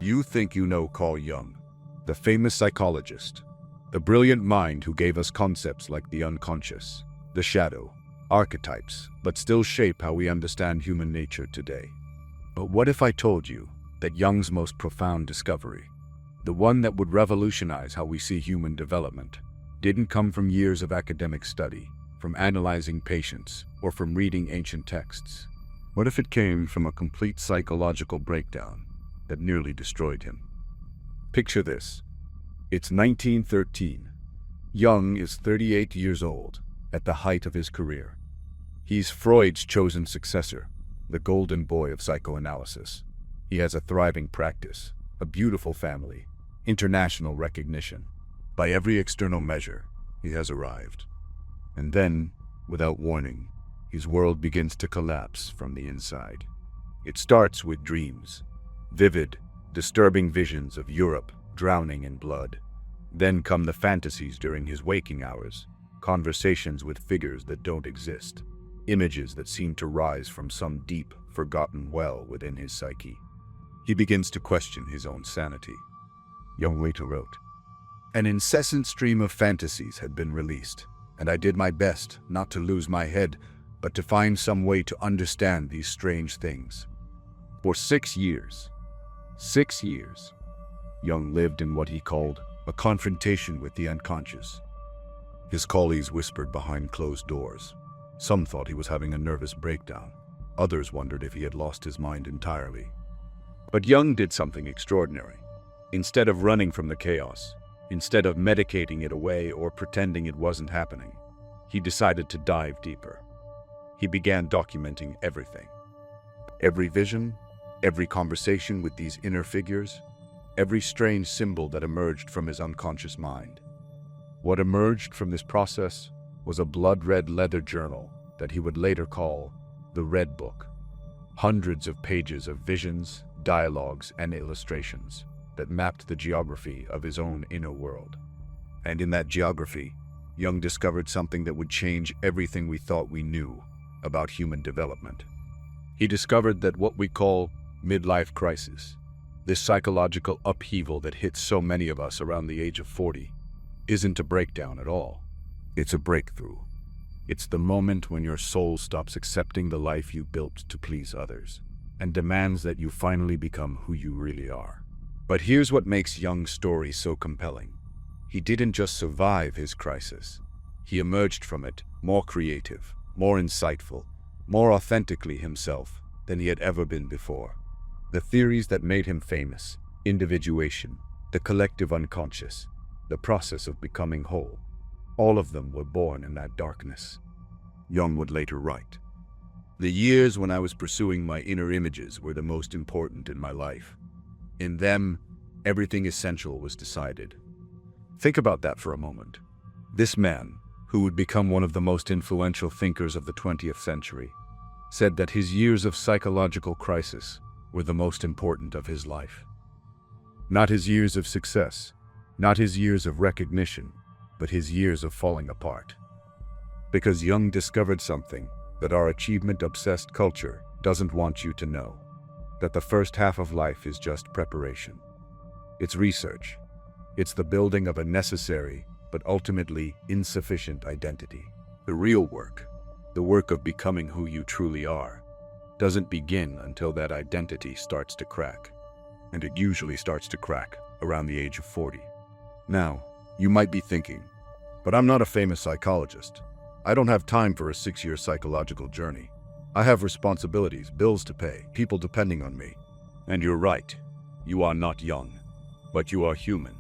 you think you know Carl Jung, the famous psychologist, the brilliant mind who gave us concepts like the unconscious, the shadow, archetypes, but still shape how we understand human nature today. But what if I told you that Jung's most profound discovery, the one that would revolutionize how we see human development, didn't come from years of academic study, from analyzing patients, or from reading ancient texts? What if it came from a complete psychological breakdown that nearly destroyed him? Picture this. It's 1913. Jung is 38 years old, at the height of his career. He's Freud's chosen successor, the golden boy of psychoanalysis. He has a thriving practice, a beautiful family, international recognition. By every external measure, he has arrived. And then, without warning, his world begins to collapse from the inside. It starts with dreams, vivid, disturbing visions of Europe drowning in blood. Then come the fantasies during his waking hours, conversations with figures that don't exist, images that seem to rise from some deep, forgotten well within his psyche. He begins to question his own sanity. Jung later wrote, "An incessant stream of fantasies had been released, and I did my best not to lose my head, but to find some way to understand these strange things." For 6 years, Jung lived in what he called a confrontation with the unconscious. His colleagues whispered behind closed doors. Some thought he was having a nervous breakdown. Others wondered if he had lost his mind entirely. But Jung did something extraordinary. Instead of running from the chaos, instead of medicating it away or pretending it wasn't happening, he decided to dive deeper. He began documenting everything. Every vision, every conversation with these inner figures, every strange symbol that emerged from his unconscious mind. What emerged from this process was a blood-red leather journal that he would later call the Red Book. Hundreds of pages of visions, dialogues, and illustrations that mapped the geography of his own inner world. And in that geography, Jung discovered something that would change everything we thought we knew about human development. He discovered that what we call midlife crisis, this psychological upheaval that hits so many of us around the age of 40, isn't a breakdown at all. It's a breakthrough. It's the moment when your soul stops accepting the life you built to please others and demands that you finally become who you really are. But here's what makes Jung's story so compelling. He didn't just survive his crisis. He emerged from it more creative, more insightful, more authentically himself than he had ever been before. The theories that made him famous, individuation, the collective unconscious, the process of becoming whole, all of them were born in that darkness. Jung would later write, "The years when I was pursuing my inner images were the most important in my life. In them, everything essential was decided." Think about that for a moment. This man, who would become one of the most influential thinkers of the 20th century, said that his years of psychological crisis were the most important of his life. Not his years of success, not his years of recognition, but his years of falling apart. Because Jung discovered something that our achievement-obsessed culture doesn't want you to know, that the first half of life is just preparation. It's research. It's the building of a necessary, but ultimately insufficient identity. The real work, the work of becoming who you truly are, doesn't begin until that identity starts to crack. And it usually starts to crack around the age of 40. Now, you might be thinking, but I'm not a famous psychologist. I don't have time for a 6-year psychological journey. I have responsibilities, bills to pay, people depending on me. And you're right. You are not Jung, but you are human.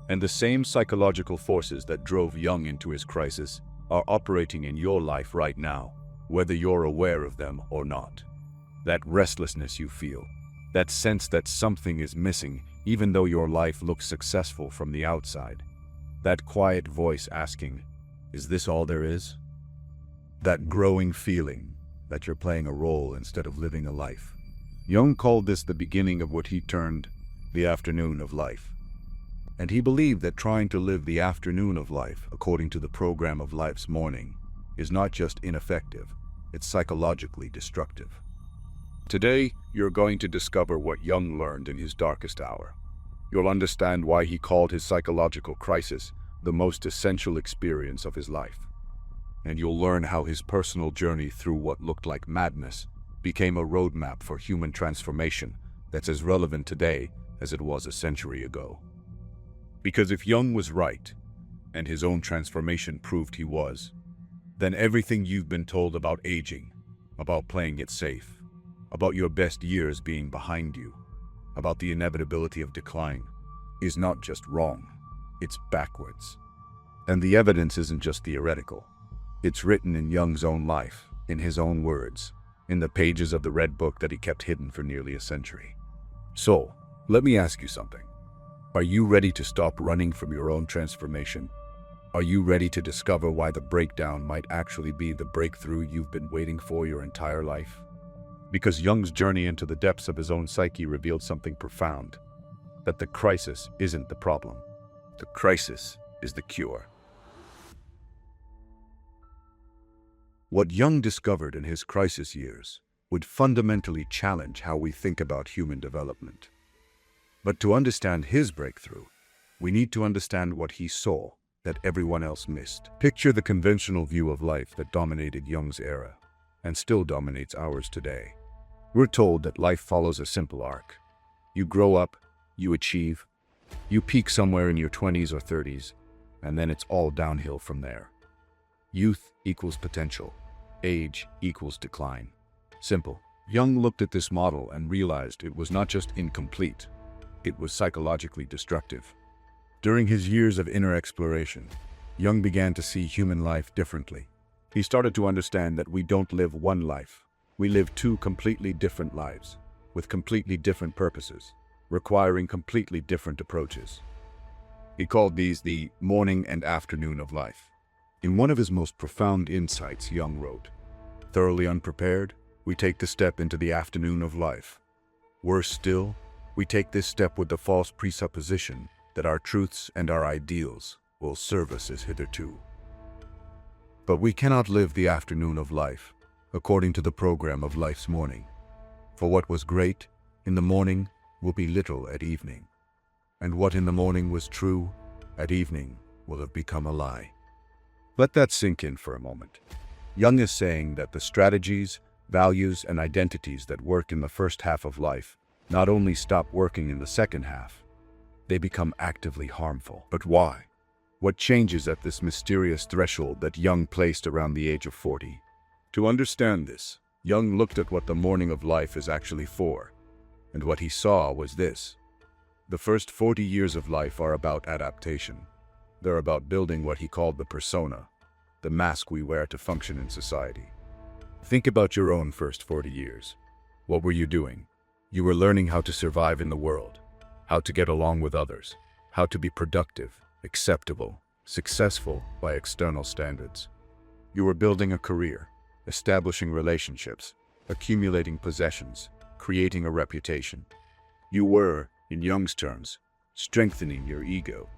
And the same psychological forces that drove Jung into his crisis are operating in your life right now, whether you're aware of them or not. That restlessness you feel, that sense that something is missing even though your life looks successful from the outside. That quiet voice asking, "Is this all there is?" That growing feeling that you're playing a role instead of living a life. Jung called this the beginning of what he termed the afternoon of life. And he believed that trying to live the afternoon of life according to the program of life's morning is not just ineffective, it's psychologically destructive. Today, you're going to discover what Jung learned in his darkest hour. You'll understand why he called his psychological crisis the most essential experience of his life. And you'll learn how his personal journey through what looked like madness became a roadmap for human transformation that's as relevant today as it was a century ago. Because if Jung was right, and his own transformation proved he was, then everything you've been told about aging, about playing it safe, about your best years being behind you, about the inevitability of decline, is not just wrong, it's backwards. And the evidence isn't just theoretical. It's written in Jung's own life, in his own words, in the pages of the Red Book that he kept hidden for nearly a century. So, let me ask you something. Are you ready to stop running from your own transformation? Are you ready to discover why the breakdown might actually be the breakthrough you've been waiting for your entire life? Because Jung's journey into the depths of his own psyche revealed something profound, that the crisis isn't the problem. The crisis is the cure. What Jung discovered in his crisis years would fundamentally challenge how we think about human development. But to understand his breakthrough, we need to understand what he saw that everyone else missed. Picture the conventional view of life that dominated Jung's era, and still dominates ours today. We're told that life follows a simple arc. You grow up, you achieve, you peak somewhere in your 20s or 30s, and then it's all downhill from there. Youth equals potential. Age equals decline. Simple. Jung looked at this model and realized it was not just incomplete, it was psychologically destructive. During his years of inner exploration, Jung began to see human life differently. He started to understand that we don't live one life. We live two completely different lives, with completely different purposes, requiring completely different approaches. He called these the morning and afternoon of life. In one of his most profound insights, Jung wrote, "Thoroughly unprepared, we take the step into the afternoon of life. Worse still, we take this step with the false presupposition that our truths and our ideals will serve us as hitherto. But we cannot live the afternoon of life according to the program of life's morning. For what was great in the morning will be little at evening, and what in the morning was true at evening will have become a lie." Let that sink in for a moment. Jung is saying that the strategies, values, and identities that work in the first half of life not only stop working in the second half, they become actively harmful. But why? What changes at this mysterious threshold that Jung placed around the age of 40? To understand this, Jung looked at what the morning of life is actually for, and what he saw was this. The first 40 years of life are about adaptation. They're about building what he called the persona, the mask we wear to function in society. Think about your own first 40 years. What were you doing? You were learning how to survive in the world, how to get along with others, how to be productive, acceptable, successful by external standards. You were building a career, establishing relationships, accumulating possessions, creating a reputation. You were, in Jung's terms, strengthening your ego,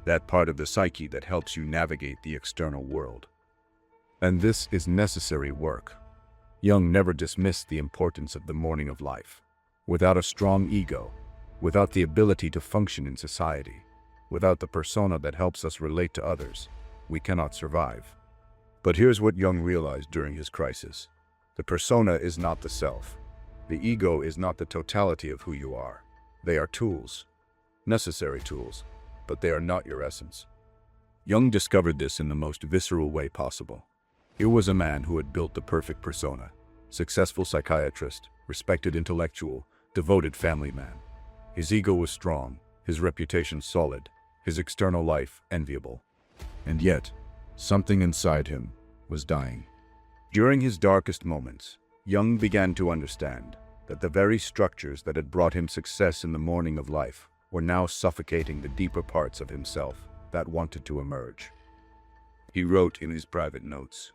that part of the psyche that helps you navigate the external world. And this is necessary work. Jung never dismissed the importance of the morning of life. Without a strong ego, without the ability to function in society, without the persona that helps us relate to others, we cannot survive. But here's what Jung realized during his crisis. The persona is not the self. The ego is not the totality of who you are. They are tools, necessary tools, but they are not your essence. Jung discovered this in the most visceral way possible. Here was a man who had built the perfect persona, successful psychiatrist, respected intellectual, devoted family man. His ego was strong, his reputation solid, his external life enviable. And yet, something inside him was dying. During his darkest moments, Jung began to understand that the very structures that had brought him success in the morning of life were now suffocating the deeper parts of himself that wanted to emerge. He wrote in his private notes,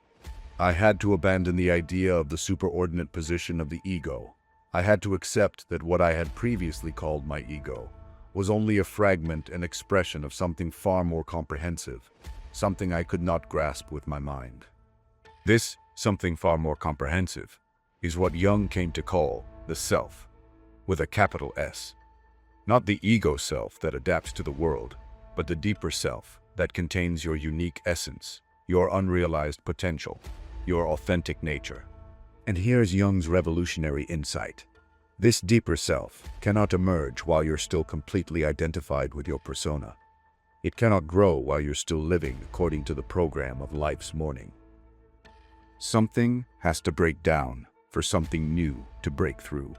"I had to abandon the idea of the superordinate position of the ego. I had to accept that what I had previously called my ego was only a fragment and expression of something far more comprehensive, something I could not grasp with my mind." This something far more comprehensive is what Jung came to call the self, with a capital S. Not the ego self that adapts to the world, but the deeper self that contains your unique essence, your unrealized potential, your authentic nature. And here's Jung's revolutionary insight. This deeper self cannot emerge while you're still completely identified with your persona. It cannot grow while you're still living according to the program of life's morning. Something has to break down for something new to break through.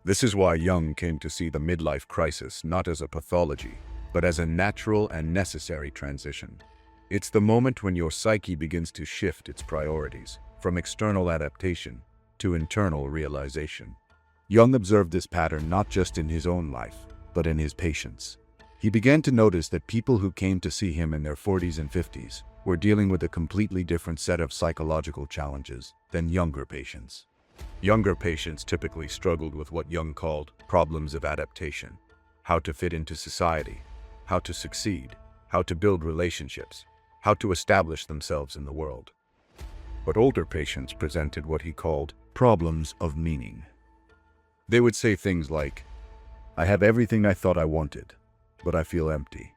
This is why Jung came to see the midlife crisis not as a pathology, but as a natural and necessary transition. It's the moment when your psyche begins to shift its priorities from external adaptation to internal realization. Jung observed this pattern not just in his own life, but in his patients. He began to notice that people who came to see him in their 40s and 50s were dealing with a completely different set of psychological challenges than younger patients. Younger patients typically struggled with what Jung called problems of adaptation: how to fit into society, how to succeed, how to build relationships, how to establish themselves in the world. But older patients presented what he called problems of meaning. They would say things like, "I have everything I thought I wanted, but I feel empty.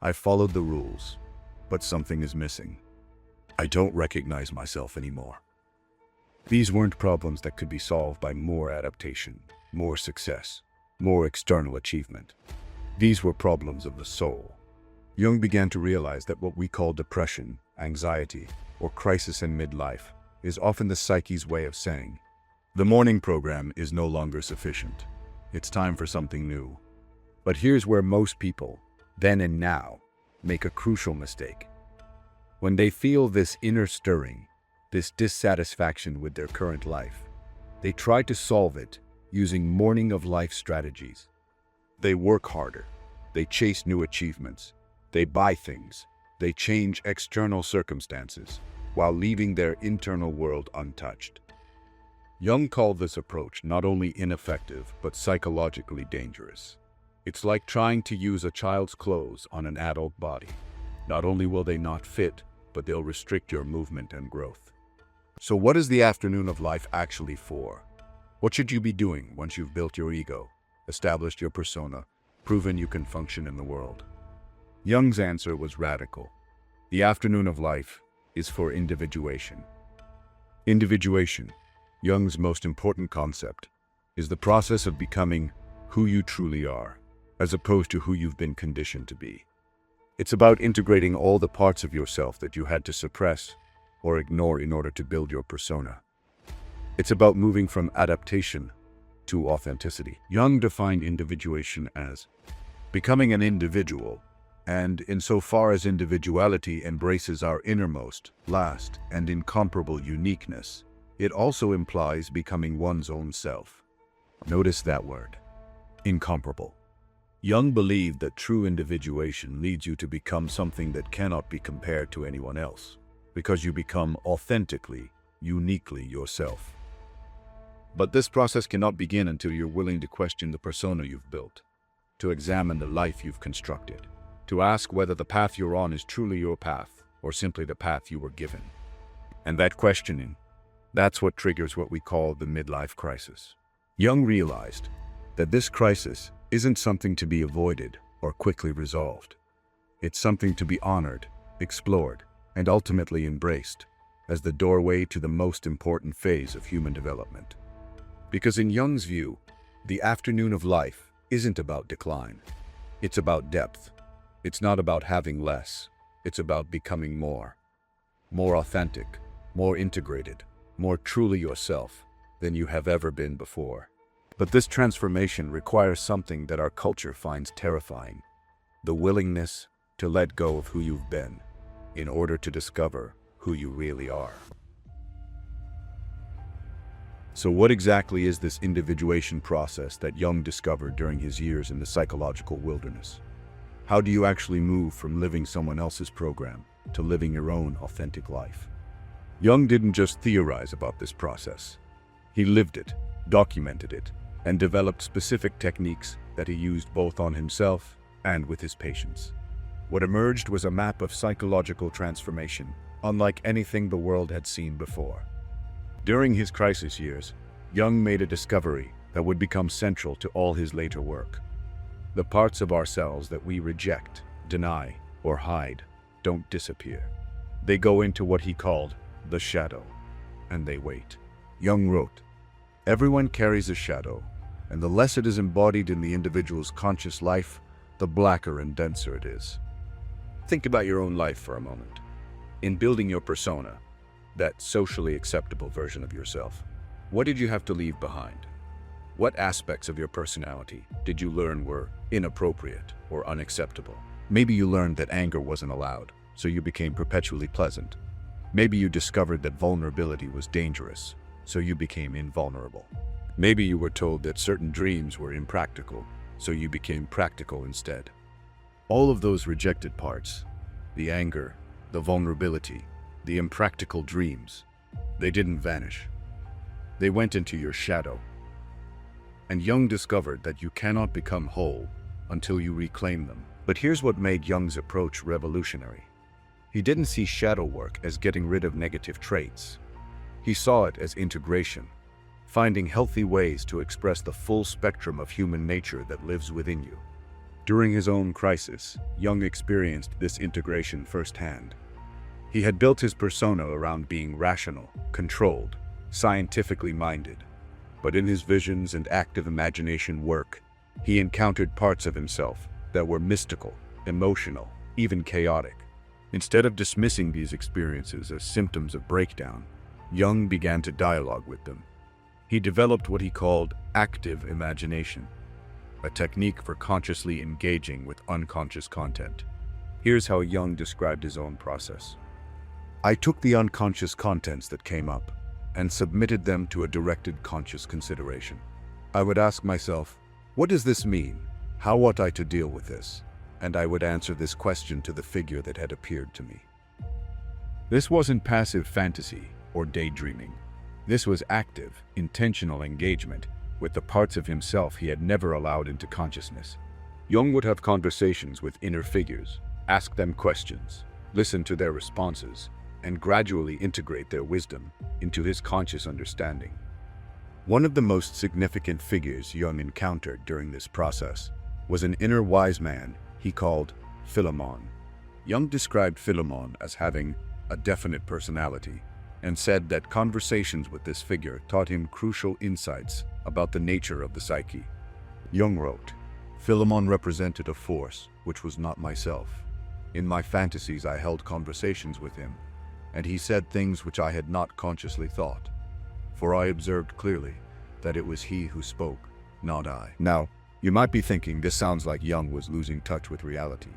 I followed the rules, but something is missing. I don't recognize myself anymore." These weren't problems that could be solved by more adaptation, more success, more external achievement. These were problems of the soul. Jung began to realize that what we call depression, anxiety, or crisis in midlife is often the psyche's way of saying, the morning program is no longer sufficient. It's time for something new. But here's where most people, then and now, make a crucial mistake. When they feel this inner stirring, this dissatisfaction with their current life, they try to solve it using morning of life strategies. They work harder, they chase new achievements, they buy things, they change external circumstances, while leaving their internal world untouched. Jung called this approach not only ineffective, but psychologically dangerous. It's like trying to use a child's clothes on an adult body. Not only will they not fit, but they'll restrict your movement and growth. So what is the afternoon of life actually for? What should you be doing once you've built your ego, established your persona, proven you can function in the world? Jung's answer was radical. The afternoon of life is for individuation. Individuation, Jung's most important concept, is the process of becoming who you truly are, as opposed to who you've been conditioned to be. It's about integrating all the parts of yourself that you had to suppress or ignore in order to build your persona. It's about moving from adaptation to authenticity. Jung defined individuation as becoming an individual, and insofar as individuality embraces our innermost, last, and incomparable uniqueness, it also implies becoming one's own self. Notice that word, incomparable. Jung believed that true individuation leads you to become something that cannot be compared to anyone else, because you become authentically, uniquely yourself. But this process cannot begin until you're willing to question the persona you've built, to examine the life you've constructed, to ask whether the path you're on is truly your path or simply the path you were given. And that questioning, that's what triggers what we call the midlife crisis. Jung realized that this crisis isn't something to be avoided or quickly resolved. It's something to be honored, explored, and ultimately embraced as the doorway to the most important phase of human development. Because in Jung's view, the afternoon of life isn't about decline. It's about depth. It's not about having less. It's about becoming more authentic, more integrated, more truly yourself than you have ever been before. But this transformation requires something that our culture finds terrifying: the willingness to let go of who you've been in order to discover who you really are. So what exactly is this individuation process that Jung discovered during his years in the psychological wilderness? How do you actually move from living someone else's program to living your own authentic life? Jung didn't just theorize about this process. He lived it, documented it, and developed specific techniques that he used both on himself and with his patients. What emerged was a map of psychological transformation, unlike anything the world had seen before. During his crisis years, Jung made a discovery that would become central to all his later work. The parts of ourselves that we reject, deny, or hide don't disappear. They go into what he called the shadow, and they wait. Jung wrote, "Everyone carries a shadow, and the less it is embodied in the individual's conscious life, the blacker and denser it is." Think about your own life for a moment. In building your persona, that socially acceptable version of yourself, what did you have to leave behind? What aspects of your personality did you learn were inappropriate or unacceptable? Maybe you learned that anger wasn't allowed, so you became perpetually pleasant. Maybe you discovered that vulnerability was dangerous, so you became invulnerable. Maybe you were told that certain dreams were impractical, so you became practical instead. All of those rejected parts, the anger, the vulnerability, the impractical dreams, they didn't vanish. They went into your shadow. And Jung discovered that you cannot become whole until you reclaim them. But here's what made Jung's approach revolutionary. He didn't see shadow work as getting rid of negative traits. He saw it as integration, finding healthy ways to express the full spectrum of human nature that lives within you. During his own crisis, Jung experienced this integration firsthand. He had built his persona around being rational, controlled, scientifically minded. But in his visions and active imagination work, he encountered parts of himself that were mystical, emotional, even chaotic. Instead of dismissing these experiences as symptoms of breakdown, Jung began to dialogue with them. He developed what he called active imagination, a technique for consciously engaging with unconscious content. Here's how Jung described his own process. "I took the unconscious contents that came up and submitted them to a directed conscious consideration. I would ask myself, what does this mean? How ought I to deal with this? And I would answer this question to the figure that had appeared to me." This wasn't passive fantasy or daydreaming. This was active, intentional engagement with the parts of himself he had never allowed into consciousness. Jung would have conversations with inner figures, ask them questions, listen to their responses, and gradually integrate their wisdom into his conscious understanding. One of the most significant figures Jung encountered during this process was an inner wise man he called Philemon. Jung described Philemon as having a definite personality and said that conversations with this figure taught him crucial insights about the nature of the psyche. Jung wrote, "Philemon represented a force which was not myself. In my fantasies I held conversations with him, and he said things which I had not consciously thought, for I observed clearly that it was he who spoke, not I." Now, you might be thinking this sounds like Jung was losing touch with reality.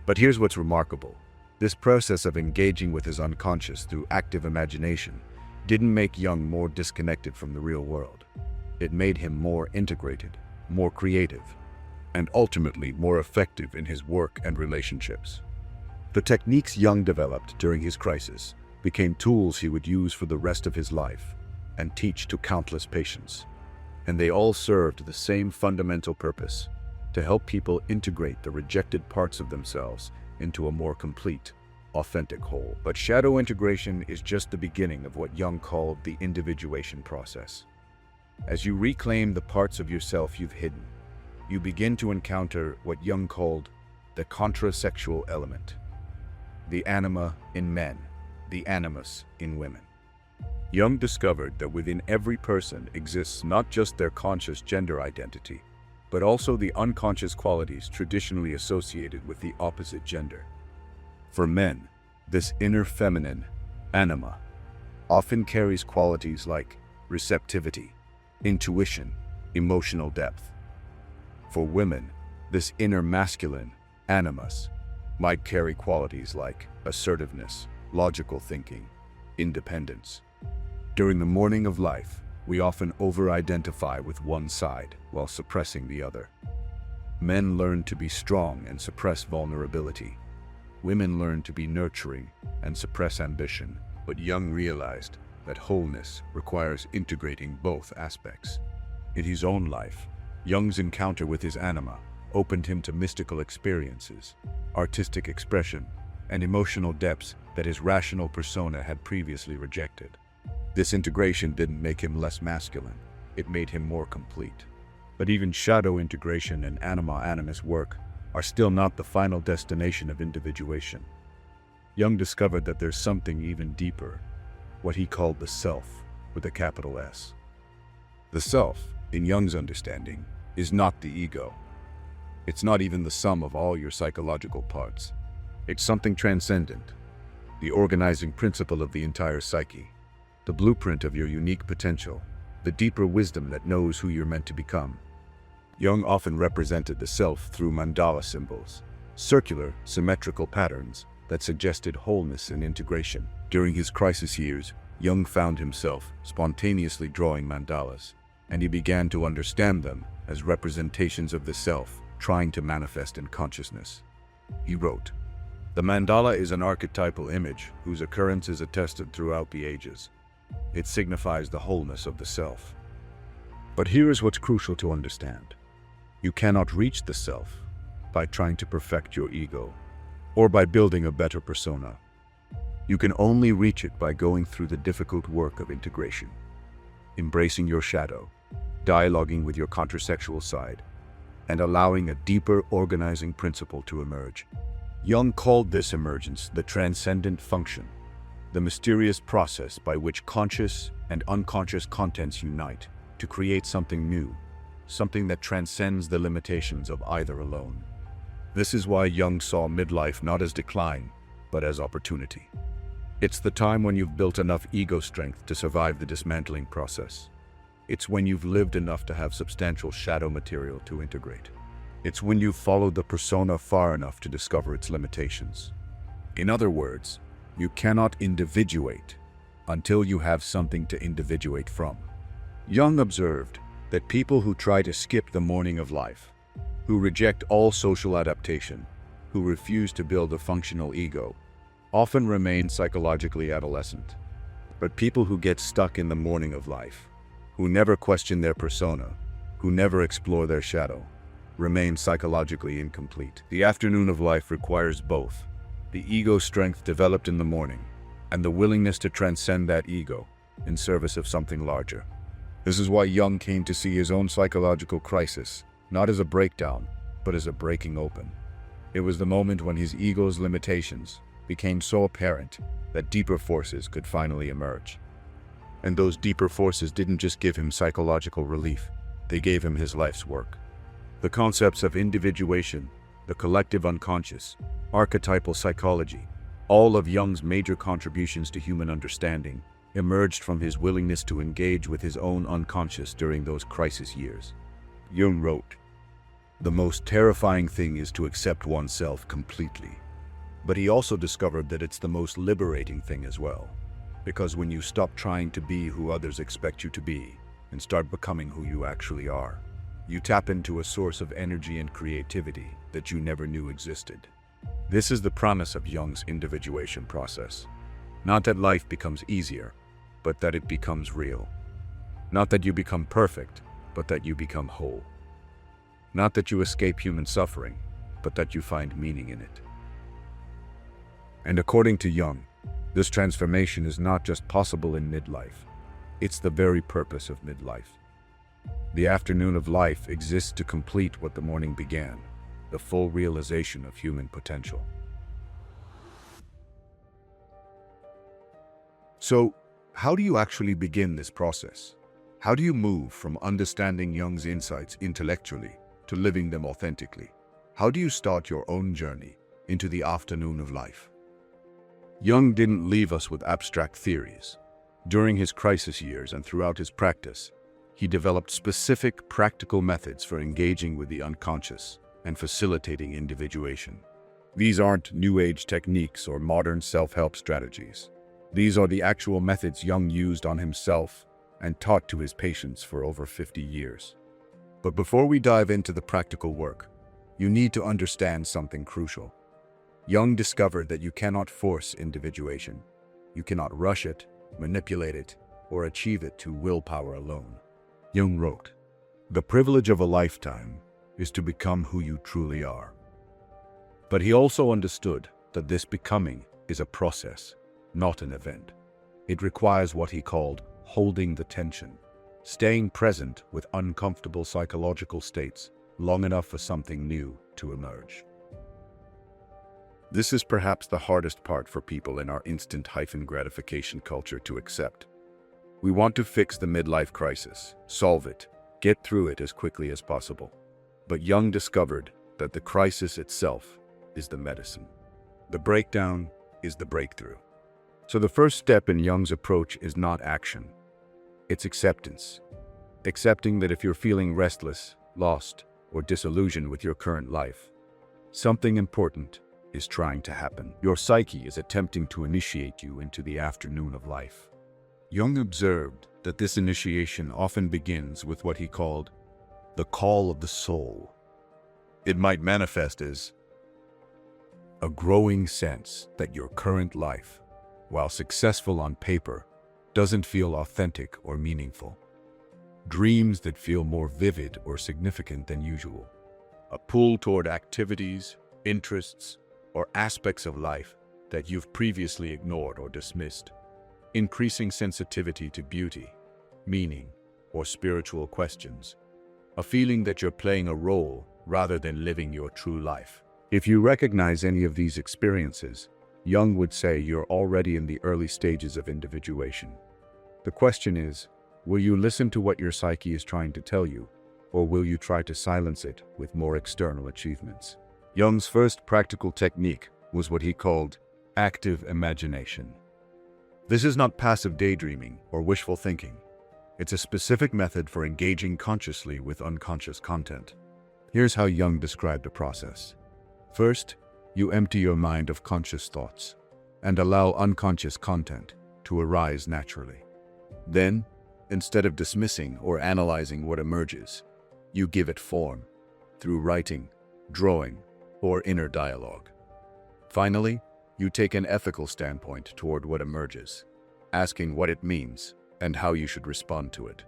But here's what's remarkable. This process of engaging with his unconscious through active imagination didn't make Jung more disconnected from the real world. It made him more integrated, more creative, and ultimately more effective in his work and relationships. The techniques Jung developed during his crisis became tools he would use for the rest of his life and teach to countless patients. And they all served the same fundamental purpose: to help people integrate the rejected parts of themselves into a more complete, authentic whole. But shadow integration is just the beginning of what Jung called the individuation process. As you reclaim the parts of yourself you've hidden, you begin to encounter what Jung called the contrasexual element. The anima in men, the animus in women. Jung discovered that within every person exists not just their conscious gender identity, but also the unconscious qualities traditionally associated with the opposite gender. For men, this inner feminine, anima, often carries qualities like receptivity, intuition, emotional depth. For women, this inner masculine, animus, might carry qualities like assertiveness, logical thinking, independence. During the morning of life, we often over-identify with one side while suppressing the other. Men learn to be strong and suppress vulnerability. Women learn to be nurturing and suppress ambition. But Jung realized that wholeness requires integrating both aspects. In his own life, Jung's encounter with his anima opened him to mystical experiences, artistic expression, and emotional depths that his rational persona had previously rejected. This integration didn't make him less masculine, it made him more complete. But even shadow integration and anima-animus work are still not the final destination of individuation. Jung discovered that there's something even deeper, what he called the self, with a capital S. The self, in Jung's understanding, is not the ego. It's not even the sum of all your psychological parts. It's something transcendent, the organizing principle of the entire psyche, the blueprint of your unique potential, the deeper wisdom that knows who you're meant to become. Jung often represented the self through mandala symbols, circular, symmetrical patterns that suggested wholeness and integration. During his crisis years, Jung found himself spontaneously drawing mandalas, and he began to understand them as representations of the self trying to manifest in consciousness. He wrote, "The mandala is an archetypal image whose occurrence is attested throughout the ages. It signifies the wholeness of the self. But here is what's crucial to understand. You cannot reach the self by trying to perfect your ego or by building a better persona. You can only reach it by going through the difficult work of integration, embracing your shadow, dialoguing with your contrasexual side, and allowing a deeper organizing principle to emerge." Jung called this emergence the transcendent function, the mysterious process by which conscious and unconscious contents unite to create something new, something that transcends the limitations of either alone. This is why Jung saw midlife not as decline, but as opportunity. It's the time when you've built enough ego strength to survive the dismantling process. It's when you've lived enough to have substantial shadow material to integrate. It's when you've followed the persona far enough to discover its limitations. In other words, you cannot individuate until you have something to individuate from. Jung observed that people who try to skip the morning of life, who reject all social adaptation, who refuse to build a functional ego, often remain psychologically adolescent. But people who get stuck in the morning of life, who never question their persona, who never explore their shadow, remain psychologically incomplete. The afternoon of life requires both the ego strength developed in the morning and the willingness to transcend that ego in service of something larger. This is why Jung came to see his own psychological crisis, not as a breakdown, but as a breaking open. It was the moment when his ego's limitations became so apparent that deeper forces could finally emerge. And those deeper forces didn't just give him psychological relief, they gave him his life's work. The concepts of individuation, the collective unconscious, archetypal psychology, all of Jung's major contributions to human understanding, emerged from his willingness to engage with his own unconscious during those crisis years. Jung wrote, "The most terrifying thing is to accept oneself completely." But he also discovered that it's the most liberating thing as well. Because when you stop trying to be who others expect you to be and start becoming who you actually are, you tap into a source of energy and creativity that you never knew existed. This is the promise of Jung's individuation process. Not that life becomes easier, but that it becomes real. Not that you become perfect, but that you become whole. Not that you escape human suffering, but that you find meaning in it. And according to Jung, this transformation is not just possible in midlife, it's the very purpose of midlife. The afternoon of life exists to complete what the morning began, the full realization of human potential. So, how do you actually begin this process? How do you move from understanding Jung's insights intellectually to living them authentically? How do you start your own journey into the afternoon of life? Jung didn't leave us with abstract theories. During his crisis years and throughout his practice, he developed specific practical methods for engaging with the unconscious and facilitating individuation. These aren't New Age techniques or modern self-help strategies. These are the actual methods Jung used on himself and taught to his patients for over 50 years. But before we dive into the practical work, you need to understand something crucial. Jung discovered that you cannot force individuation. You cannot rush it, manipulate it, or achieve it through willpower alone. Jung wrote, "The privilege of a lifetime is to become who you truly are." But he also understood that this becoming is a process, not an event. It requires what he called holding the tension, staying present with uncomfortable psychological states long enough for something new to emerge. This is perhaps the hardest part for people in our instant gratification culture to accept. We want to fix the midlife crisis, solve it, get through it as quickly as possible. But Jung discovered that the crisis itself is the medicine. The breakdown is the breakthrough. So the first step in Jung's approach is not action. It's acceptance. Accepting that if you're feeling restless, lost, or disillusioned with your current life, something important is trying to happen. Your psyche is attempting to initiate you into the afternoon of life. Jung observed that this initiation often begins with what he called the call of the soul. It might manifest as a growing sense that your current life, while successful on paper, doesn't feel authentic or meaningful. Dreams that feel more vivid or significant than usual. A pull toward activities, interests, or aspects of life that you've previously ignored or dismissed. Increasing sensitivity to beauty, meaning, or spiritual questions. A feeling that you're playing a role rather than living your true life. If you recognize any of these experiences, Jung would say you're already in the early stages of individuation. The question is, will you listen to what your psyche is trying to tell you, or will you try to silence it with more external achievements? Jung's first practical technique was what he called active imagination. This is not passive daydreaming or wishful thinking. It's a specific method for engaging consciously with unconscious content. Here's how Jung described the process. First, you empty your mind of conscious thoughts and allow unconscious content to arise naturally. Then, instead of dismissing or analyzing what emerges, you give it form through writing, drawing, or inner dialogue. Finally, you take an ethical standpoint toward what emerges, asking what it means and how you should respond to it.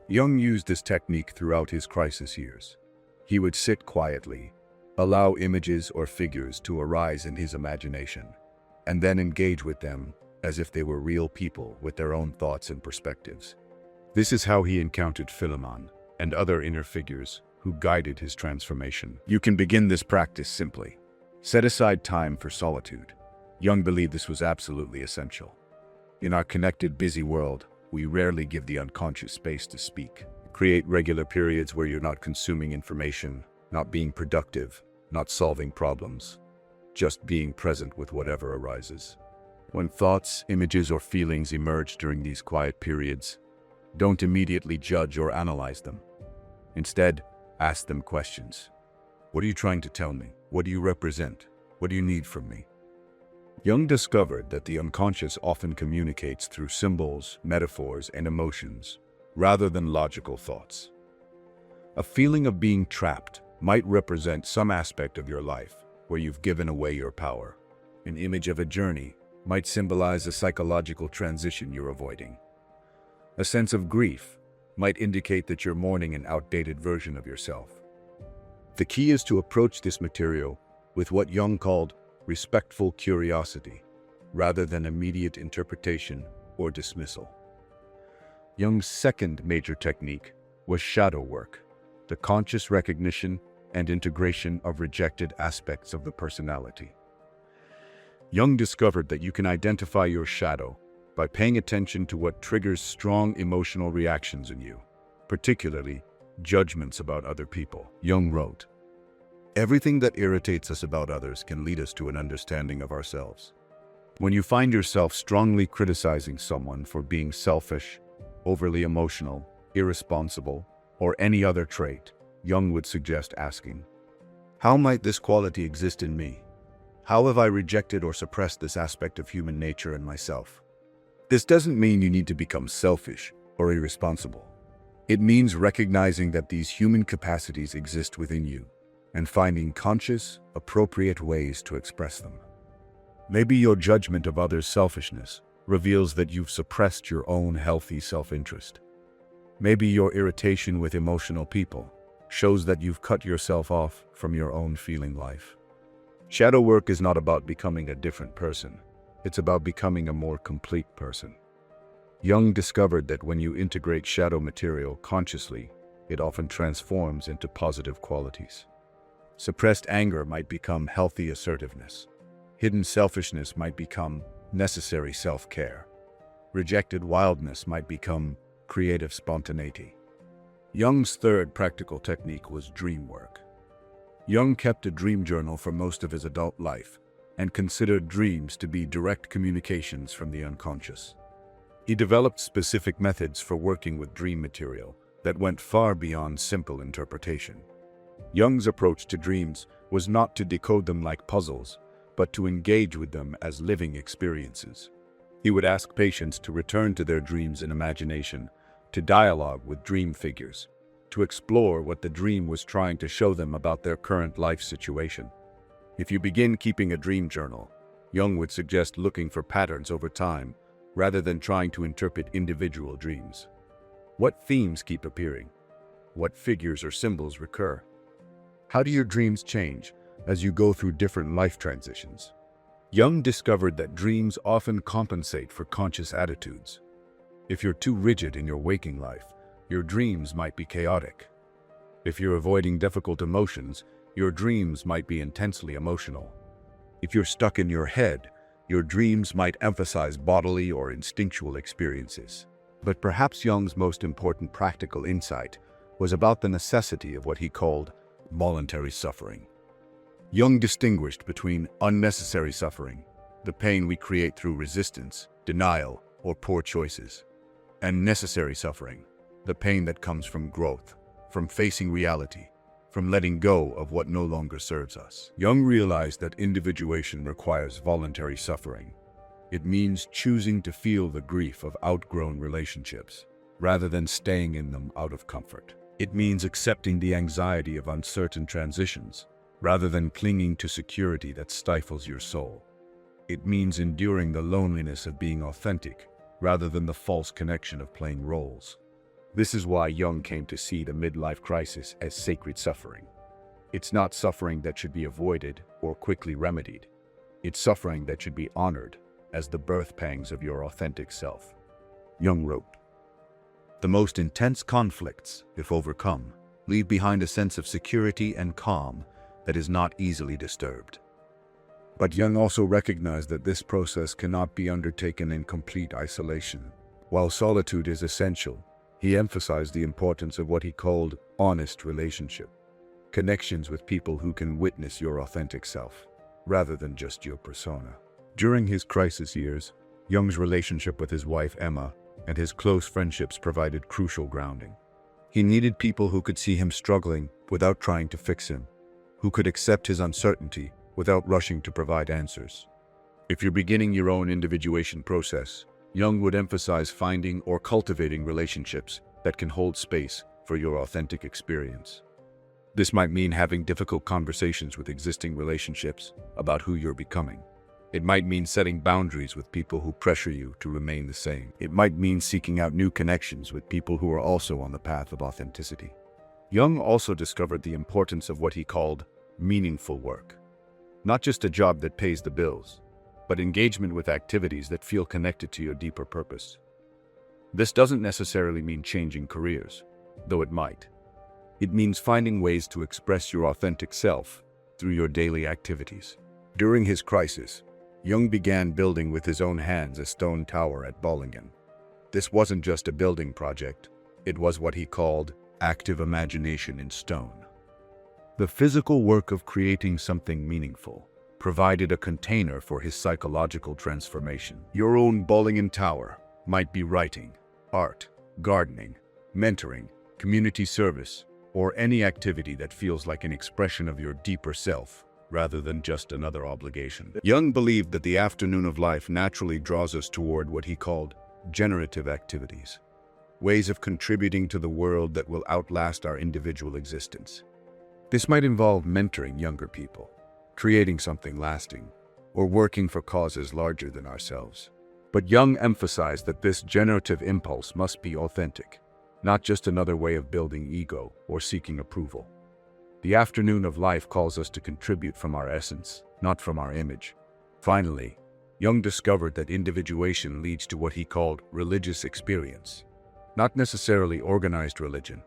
Jung used this technique throughout his crisis years. He would sit quietly, allow images or figures to arise in his imagination, and then engage with them as if they were real people with their own thoughts and perspectives. This is how he encountered Philemon and other inner figures who guided his transformation. You can begin this practice simply. Set aside time for solitude. Jung believed this was absolutely essential. In our connected, busy world, we rarely give the unconscious space to speak. Create regular periods where you're not consuming information, not being productive, not solving problems, just being present with whatever arises. When thoughts, images, or feelings emerge during these quiet periods, don't immediately judge or analyze them. Instead, ask them questions. What are you trying to tell me? What do you represent? What do you need from me? Jung discovered that the unconscious often communicates through symbols, metaphors, and emotions, rather than logical thoughts. A feeling of being trapped might represent some aspect of your life where you've given away your power. An image of a journey might symbolize a psychological transition you're avoiding. A sense of grief might indicate that you're mourning an outdated version of yourself. The key is to approach this material with what Jung called respectful curiosity, rather than immediate interpretation or dismissal. Jung's second major technique was shadow work, the conscious recognition and integration of rejected aspects of the personality. Jung discovered that you can identify your shadow by paying attention to what triggers strong emotional reactions in you, particularly judgments about other people. Jung wrote, "Everything that irritates us about others can lead us to an understanding of ourselves. When you find yourself strongly criticizing someone for being selfish, overly emotional, irresponsible, or any other trait, Jung would suggest asking, how might this quality exist in me? How have I rejected or suppressed this aspect of human nature in myself?" This doesn't mean you need to become selfish or irresponsible. It means recognizing that these human capacities exist within you and finding conscious, appropriate ways to express them. Maybe your judgment of others' selfishness reveals that you've suppressed your own healthy self-interest. Maybe your irritation with emotional people shows that you've cut yourself off from your own feeling life. Shadow work is not about becoming a different person. It's about becoming a more complete person. Jung discovered that when you integrate shadow material consciously, it often transforms into positive qualities. Suppressed anger might become healthy assertiveness. Hidden selfishness might become necessary self-care. Rejected wildness might become creative spontaneity. Jung's third practical technique was dream work. Jung kept a dream journal for most of his adult life and considered dreams to be direct communications from the unconscious. He developed specific methods for working with dream material that went far beyond simple interpretation. Jung's approach to dreams was not to decode them like puzzles, but to engage with them as living experiences. He would ask patients to return to their dreams in imagination, to dialogue with dream figures, to explore what the dream was trying to show them about their current life situation. If you begin keeping a dream journal, Jung would suggest looking for patterns over time, rather than trying to interpret individual dreams. What themes keep appearing? What figures or symbols recur? How do your dreams change as you go through different life transitions? Jung discovered that dreams often compensate for conscious attitudes. If you're too rigid in your waking life, your dreams might be chaotic. If you're avoiding difficult emotions, your dreams might be intensely emotional. If you're stuck in your head, your dreams might emphasize bodily or instinctual experiences. But perhaps Jung's most important practical insight was about the necessity of what he called voluntary suffering. Jung distinguished between unnecessary suffering, the pain we create through resistance, denial, or poor choices, and necessary suffering, the pain that comes from growth, from facing reality, from letting go of what no longer serves us. Jung realized that individuation requires voluntary suffering. It means choosing to feel the grief of outgrown relationships, rather than staying in them out of comfort. It means accepting the anxiety of uncertain transitions, rather than clinging to security that stifles your soul. It means enduring the loneliness of being authentic, rather than the false connection of playing roles. This is why Jung came to see the midlife crisis as sacred suffering. It's not suffering that should be avoided or quickly remedied. It's suffering that should be honored as the birth pangs of your authentic self. Jung wrote, "The most intense conflicts, if overcome, leave behind a sense of security and calm that is not easily disturbed." But Jung also recognized that this process cannot be undertaken in complete isolation. While solitude is essential, he emphasized the importance of what he called honest relationship, connections with people who can witness your authentic self, rather than just your persona. During his crisis years, Jung's relationship with his wife Emma and his close friendships provided crucial grounding. He needed people who could see him struggling without trying to fix him, who could accept his uncertainty without rushing to provide answers. If you're beginning your own individuation process, Jung would emphasize finding or cultivating relationships that can hold space for your authentic experience. This might mean having difficult conversations with existing relationships about who you're becoming. It might mean setting boundaries with people who pressure you to remain the same. It might mean seeking out new connections with people who are also on the path of authenticity. Jung also discovered the importance of what he called meaningful work. Not just a job that pays the bills, but engagement with activities that feel connected to your deeper purpose. This doesn't necessarily mean changing careers, though it might. It means finding ways to express your authentic self through your daily activities. During his crisis, Jung began building with his own hands a stone tower at Bollingen. This wasn't just a building project, it was what he called active imagination in stone. The physical work of creating something meaningful provided a container for his psychological transformation. Your own Bollingen Tower might be writing, art, gardening, mentoring, community service, or any activity that feels like an expression of your deeper self, rather than just another obligation. Jung believed that the afternoon of life naturally draws us toward what he called generative activities, ways of contributing to the world that will outlast our individual existence. This might involve mentoring younger people, creating something lasting, or working for causes larger than ourselves. But Jung emphasized that this generative impulse must be authentic, not just another way of building ego or seeking approval. The afternoon of life calls us to contribute from our essence, not from our image. Finally, Jung discovered that individuation leads to what he called religious experience. Not necessarily organized religion,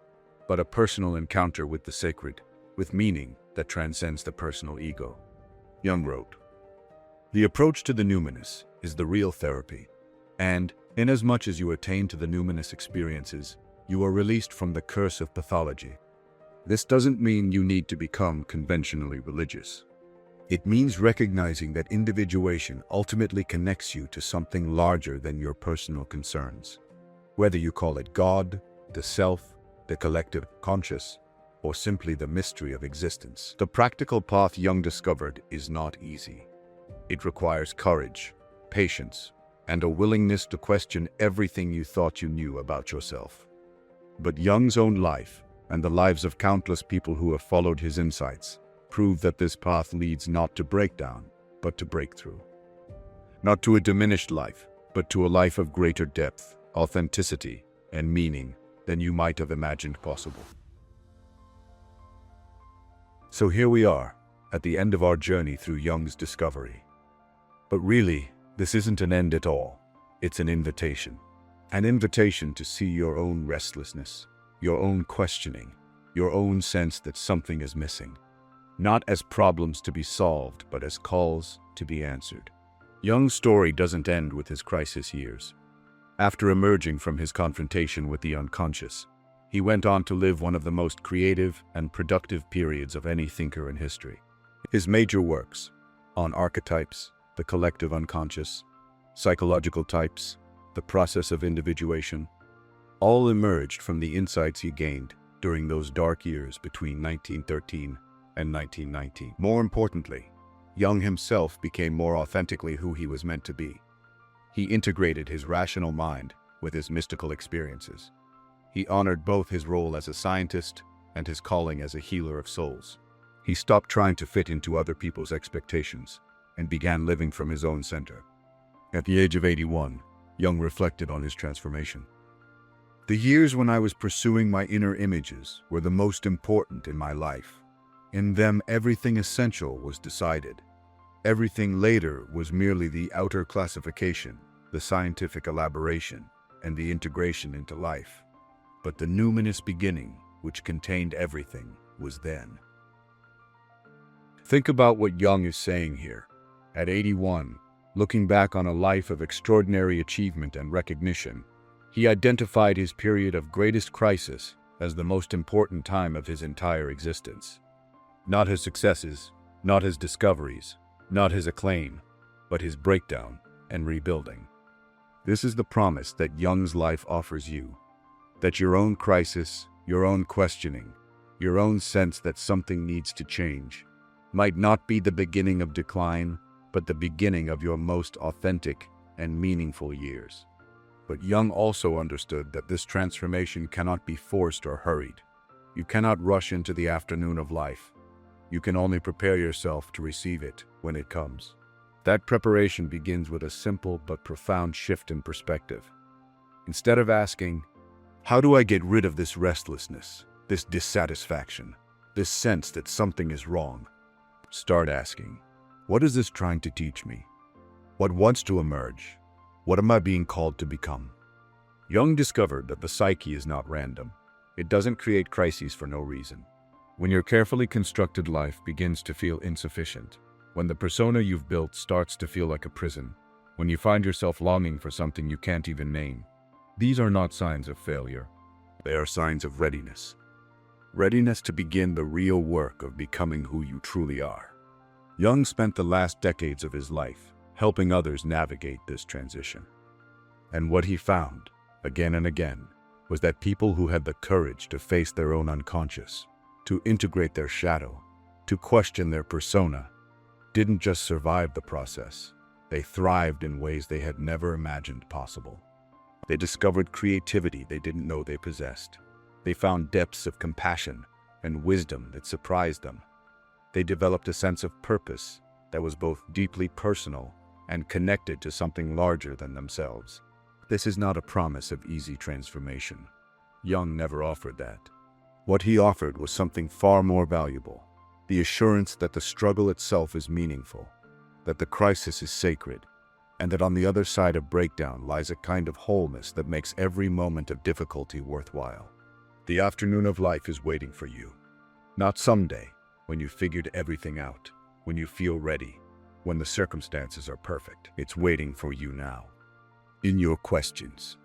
but a personal encounter with the sacred, with meaning that transcends the personal ego. Jung wrote, "The approach to the numinous is the real therapy, and, inasmuch as you attain to the numinous experiences, you are released from the curse of pathology. This doesn't mean you need to become conventionally religious. It means recognizing that individuation ultimately connects you to something larger than your personal concerns. Whether you call it God, the self, the collective conscious, or simply the mystery of existence. The practical path Jung discovered is not easy. It requires courage, patience, and a willingness to question everything you thought you knew about yourself. But Jung's own life, and the lives of countless people who have followed his insights, prove that this path leads not to breakdown, but to breakthrough. Not to a diminished life, but to a life of greater depth, authenticity, and meaning than you might have imagined possible. So here we are, at the end of our journey through Jung's discovery. But really, this isn't an end at all. It's an invitation. An invitation to see your own restlessness, your own questioning, your own sense that something is missing. Not as problems to be solved, but as calls to be answered. Jung's story doesn't end with his crisis years. After emerging from his confrontation with the unconscious, he went on to live one of the most creative and productive periods of any thinker in history. His major works, on archetypes, the collective unconscious, psychological types, the process of individuation, all emerged from the insights he gained during those dark years between 1913 and 1919. More importantly, Jung himself became more authentically who he was meant to be. He integrated his rational mind with his mystical experiences. He honored both his role as a scientist and his calling as a healer of souls. He stopped trying to fit into other people's expectations and began living from his own center. At the age of 81, Jung reflected on his transformation. "The years when I was pursuing my inner images were the most important in my life. In them, everything essential was decided. Everything later was merely the outer classification, the scientific elaboration, and the integration into life. But the numinous beginning, which contained everything, was then." Think about what Jung is saying here. At 81, looking back on a life of extraordinary achievement and recognition, he identified his period of greatest crisis as the most important time of his entire existence. Not his successes, not his discoveries, not his acclaim, but his breakdown and rebuilding. This is the promise that Jung's life offers you, that your own crisis, your own questioning, your own sense that something needs to change, might not be the beginning of decline, but the beginning of your most authentic and meaningful years. But Jung also understood that this transformation cannot be forced or hurried. You cannot rush into the afternoon of life. You can only prepare yourself to receive it when it comes. That preparation begins with a simple but profound shift in perspective. Instead of asking, "How do I get rid of this restlessness, this dissatisfaction, this sense that something is wrong?" start asking, "What is this trying to teach me? What wants to emerge? What am I being called to become?" Jung discovered that the psyche is not random. It doesn't create crises for no reason. When your carefully constructed life begins to feel insufficient, when the persona you've built starts to feel like a prison, when you find yourself longing for something you can't even name, these are not signs of failure. They are signs of readiness. Readiness to begin the real work of becoming who you truly are. Jung spent the last decades of his life helping others navigate this transition. And what he found, again and again, was that people who had the courage to face their own unconscious, to integrate their shadow, to question their persona, didn't just survive the process, they thrived in ways they had never imagined possible. They discovered creativity they didn't know they possessed. They found depths of compassion and wisdom that surprised them. They developed a sense of purpose that was both deeply personal and connected to something larger than themselves. This is not a promise of easy transformation. Jung never offered that. What he offered was something far more valuable, the assurance that the struggle itself is meaningful, that the crisis is sacred, and that on the other side of breakdown lies a kind of wholeness that makes every moment of difficulty worthwhile. The afternoon of life is waiting for you. Not someday, when you figured everything out, when you feel ready, when the circumstances are perfect. It's waiting for you now. In your questions,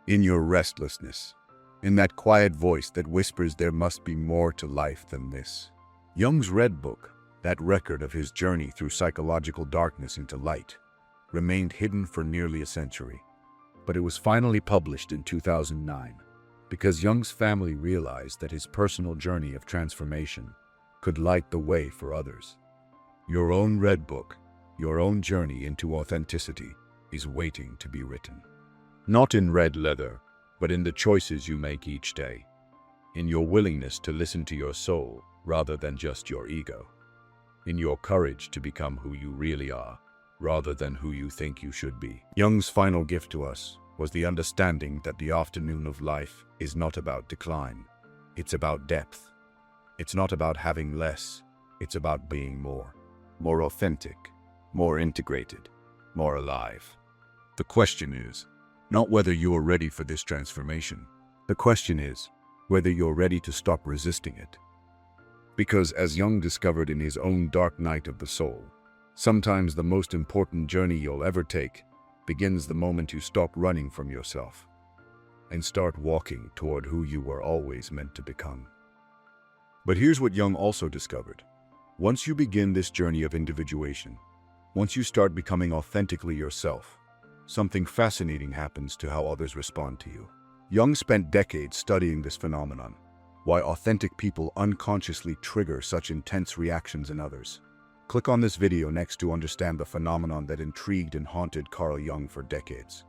in your restlessness, in that quiet voice that whispers there must be more to life than this. Jung's Red Book, that record of his journey through psychological darkness into light, remained hidden for nearly a century. But it was finally published in 2009 because Jung's family realized that his personal journey of transformation could light the way for others. Your own Red Book, your own journey into authenticity, is waiting to be written. Not in red leather, but in the choices you make each day, in your willingness to listen to your soul rather than just your ego, in your courage to become who you really are rather than who you think you should be. Jung's final gift to us was the understanding that the afternoon of life is not about decline. It's about depth. It's not about having less. It's about being more authentic, more integrated, more alive. The question is not whether you are ready for this transformation. The question is whether you're ready to stop resisting it. Because as Jung discovered in his own dark night of the soul, sometimes the most important journey you'll ever take begins the moment you stop running from yourself and start walking toward who you were always meant to become. But here's what Jung also discovered. Once you begin this journey of individuation, once you start becoming authentically yourself, something fascinating happens to how others respond to you. Jung spent decades studying this phenomenon, why authentic people unconsciously trigger such intense reactions in others. Click on this video next to understand the phenomenon that intrigued and haunted Carl Jung for decades.